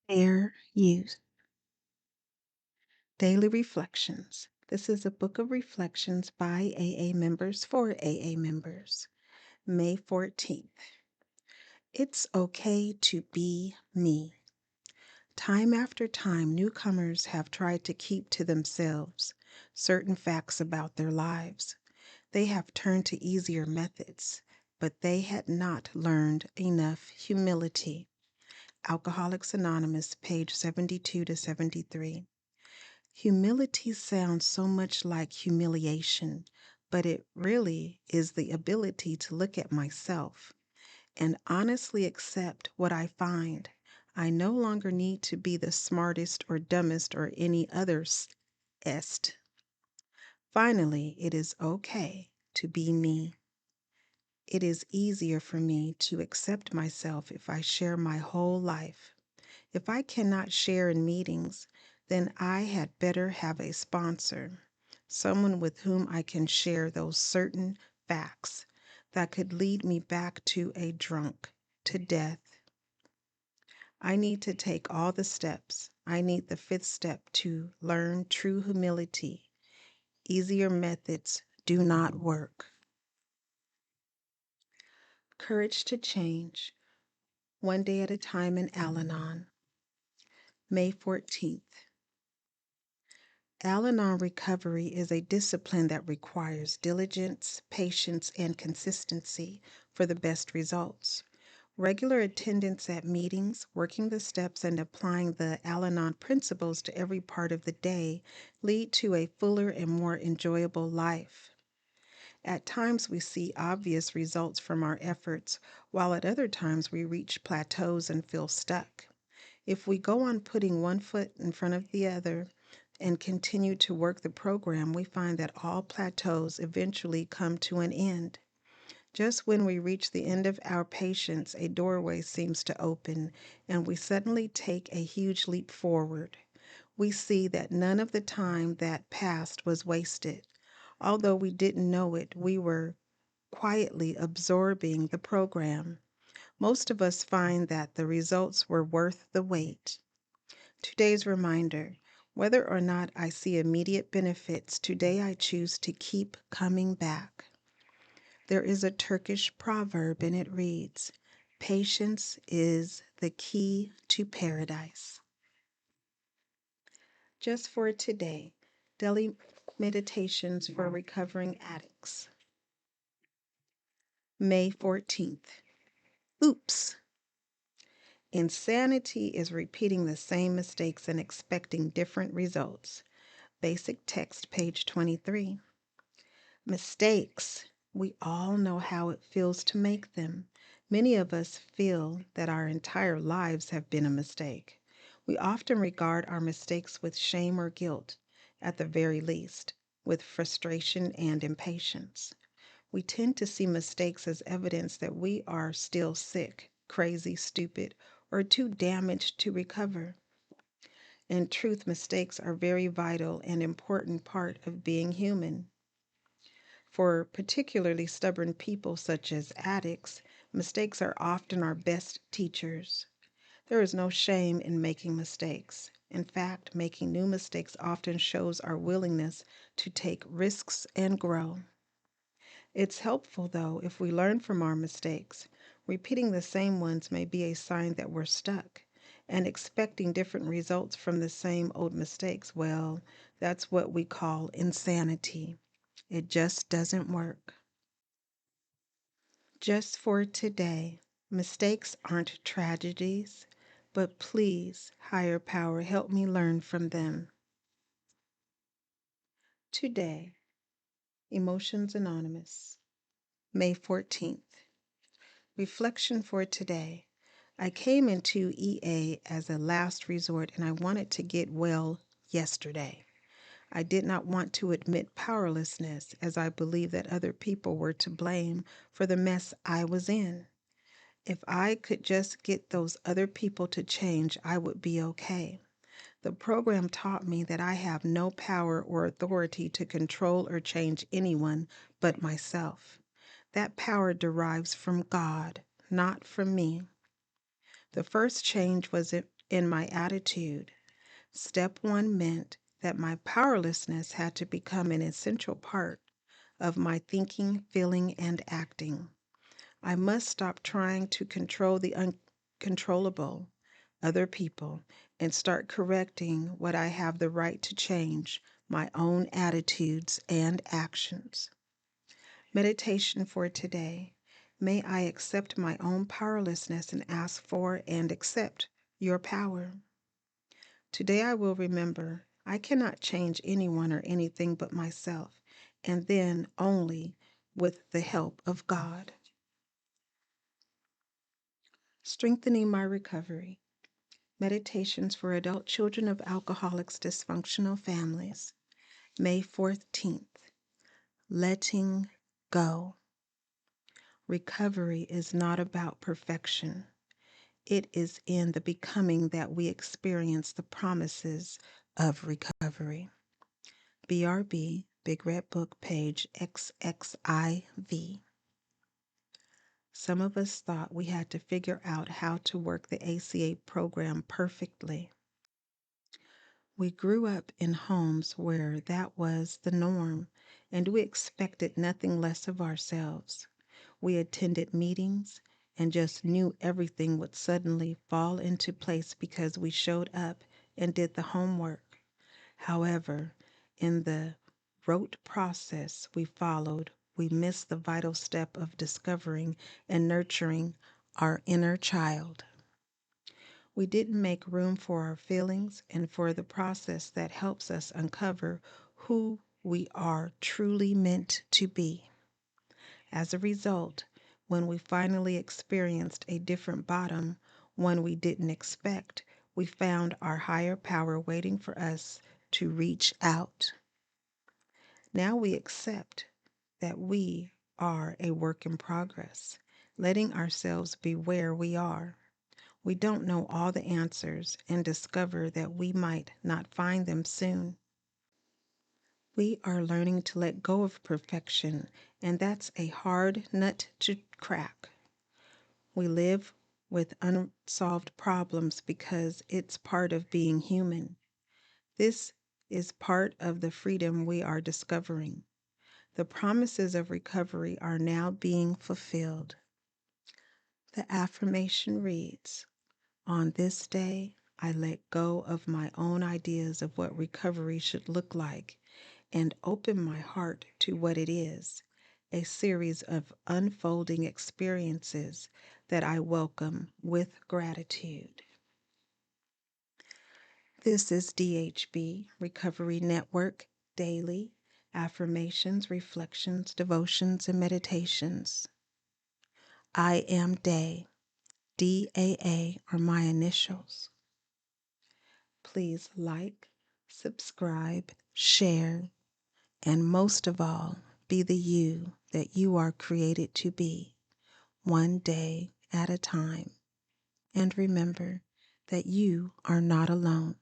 Fair Use Daily Reflections. This is a book of reflections by AA members for AA members. May 14th. It's okay to be me. Time after time, newcomers have tried to keep to themselves certain facts about their lives. They have turned to easier methods, but they had not learned enough humility. Alcoholics Anonymous, page 72 to 73. Humility sounds so much like humiliation, but it really is the ability to look at myself and honestly accept what I find. I no longer need to be the smartest or dumbest or any other est. Finally, it is okay to be me. It is easier for me to accept myself if I share my whole life. If I cannot share in meetings, then I had better have a sponsor, someone with whom I can share those certain facts that could lead me back to a drunk, to death. I need to take all the steps. I need the fifth step to learn true humility. Easier methods do not work. Courage to change, one day at a time in Al-Anon. May 14th. Al-Anon recovery is a discipline that requires diligence, patience, and consistency for the best results. Regular attendance at meetings, working the steps, and applying the Al-Anon principles to every part of the day lead to a fuller and more enjoyable life. At times we see obvious results from our efforts, while at other times we reach plateaus and feel stuck. If we go on putting one foot in front of the other and continue to work the program, we find that all plateaus eventually come to an end. Just when we reach the end of our patience, a doorway seems to open, and we suddenly take a huge leap forward. We see that none of the time that passed was wasted. Although we didn't know it, we were quietly absorbing the program. Most of us find that the results were worth the wait. Today's reminder: whether or not I see immediate benefits, today I choose to keep coming back. There is a Turkish proverb and it reads, "Patience is the key to paradise." Just for today, daily meditations for recovering addicts. May 14th. Oops. Insanity is repeating the same mistakes and expecting different results. Basic text, page 23. Mistakes. We all know how it feels to make them. Many of us feel that our entire lives have been a mistake. We often regard our mistakes with shame or guilt, at the very least, with frustration and impatience. We tend to see mistakes as evidence that we are still sick, crazy, stupid, or too damaged to recover. In truth, mistakes are a very vital and important part of being human. For particularly stubborn people such as addicts, mistakes are often our best teachers. There is no shame in making mistakes. In fact, making new mistakes often shows our willingness to take risks and grow. It's helpful, though, if we learn from our mistakes. Repeating the same ones may be a sign that we're stuck, and expecting different results from the same old mistakes, well, that's what we call insanity. It just doesn't work. Just for today, mistakes aren't tragedies, but please, higher power, help me learn from them. Today, Emotions Anonymous, May 14th. Reflection for today. I came into EA as a last resort and I wanted to get well yesterday. I did not want to admit powerlessness, as I believed that other people were to blame for the mess I was in. If I could just get those other people to change, I would be okay. The program taught me that I have no power or authority to control or change anyone but myself. That power derives from God, not from me. The first change was in my attitude. Step 1 meant that my powerlessness had to become an essential part of my thinking, feeling, and acting. I must stop trying to control the uncontrollable, other people, and start correcting what I have the right to change, my own attitudes and actions. Meditation for today. May I accept my own powerlessness and ask for and accept your power. Today I will remember I cannot change anyone or anything but myself, and then only with the help of God. Strengthening my recovery. Meditations for adult children of alcoholics' dysfunctional families. May 14th. Letting go. Recovery is not about perfection. It is in the becoming that we experience the promises of recovery. BRB, Big Red Book, page XXIV. Some of us thought we had to figure out how to work the ACA program perfectly. We grew up in homes where that was the norm, and we expected nothing less of ourselves. We attended meetings and just knew everything would suddenly fall into place because we showed up and did the homework. However, in the rote process we followed, we missed the vital step of discovering and nurturing our inner child. We didn't make room for our feelings and for the process that helps us uncover who we are truly meant to be. As a result, when we finally experienced a different bottom, one we didn't expect, we found our higher power waiting for us to reach out. Now we accept that we are a work in progress, letting ourselves be where we are. We don't know all the answers and discover that we might not find them soon. We are learning to let go of perfection, and that's a hard nut to crack. We live with unsolved problems because it's part of being human. This is part of the freedom we are discovering. The promises of recovery are now being fulfilled. The affirmation reads, "On this day, I let go of my own ideas of what recovery should look like and open my heart to what it is, a series of unfolding experiences that I welcome with gratitude." This is DHB Recovery Network Daily Affirmations, Reflections, Devotions, and Meditations. I am Day. DAA are my initials. Please like, subscribe, share, and most of all, be the you that you are created to be, one day at a time. And remember that you are not alone.